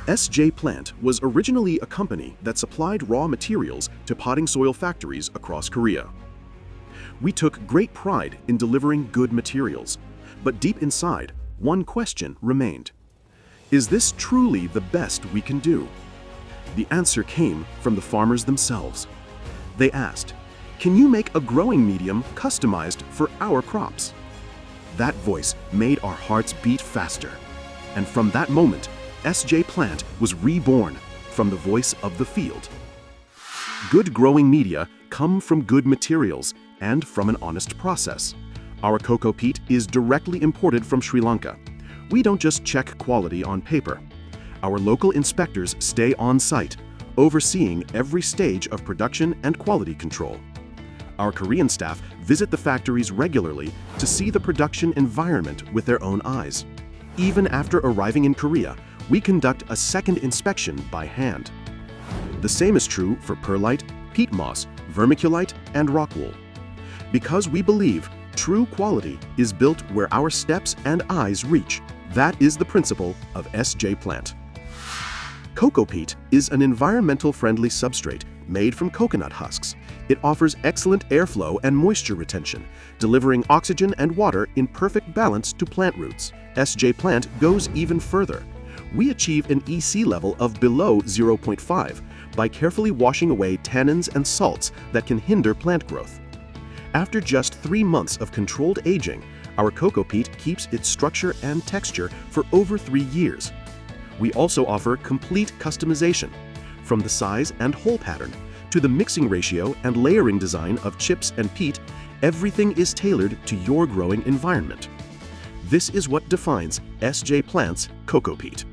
SJ Plant was originally a company that supplied raw materials to potting soil factories across Korea. We took great pride in delivering good materials, but deep inside, one question remained. Is this truly the best we can do? The answer came from the farmers themselves. They asked, "Can you make a growing medium customized for our crops?" That voice made our hearts beat faster. And from that moment, SJ Plant was reborn from the voice of the field. Good growing media come from good materials and from an honest process. Our cocoa peat is directly imported from Sri Lanka. We don't just check quality on paper. Our local inspectors stay on site, overseeing every stage of production and quality control. Our Korean staff visit the factories regularly to see the production environment with their own eyes. Even after arriving in Korea, we conduct a second inspection by hand. The same is true for perlite, peat moss, vermiculite, and rockwool. Because we believe true quality is built where our steps and eyes reach. That is the principle of SJ Plant. Cocoa peat is an environmental-friendly substrate made from coconut husks. It offers excellent airflow and moisture retention, delivering oxygen and water in perfect balance to plant roots. SJ Plant goes even further. We achieve an EC level of below 0.5 by carefully washing away tannins and salts that can hinder plant growth. After just 3 months of controlled aging, our cocoa peat keeps its structure and texture for over 3 years. We also offer complete customization, from the size and hole pattern to the mixing ratio and layering design of chips and peat. Everything is tailored to your growing environment. This is what defines SJ Plant's cocoa peat.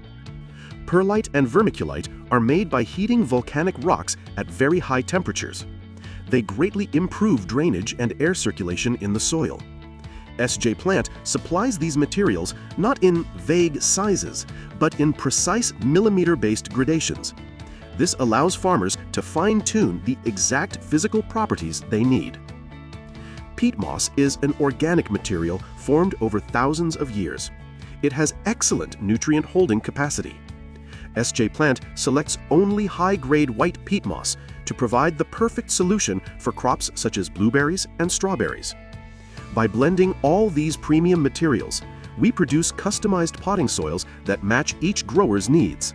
Perlite and vermiculite are made by heating volcanic rocks at very high temperatures. They greatly improve drainage and air circulation in the soil. SJ Plant supplies these materials not in vague sizes, but in precise millimeter-based gradations. This allows farmers to fine-tune the exact physical properties they need. Peat moss is an organic material formed over thousands of years. It has excellent nutrient holding capacity. SJ Plant selects only high-grade white peat moss to provide the perfect solution for crops such as blueberries and strawberries. By blending all these premium materials, we produce customized potting soils that match each grower's needs.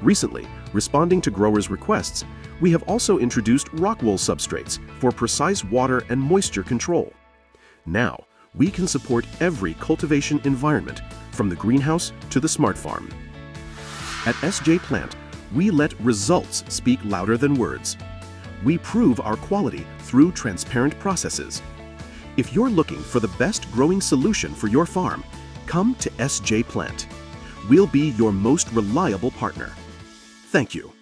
Recently, responding to growers' requests, we have also introduced Rockwool substrates for precise water and moisture control. Now, we can support every cultivation environment, from the greenhouse to the smart farm. At SJ Plant, we let results speak louder than words. We prove our quality through transparent processes. If you're looking for the best growing solution for your farm, come to SJ Plant. We'll be your most reliable partner. Thank you.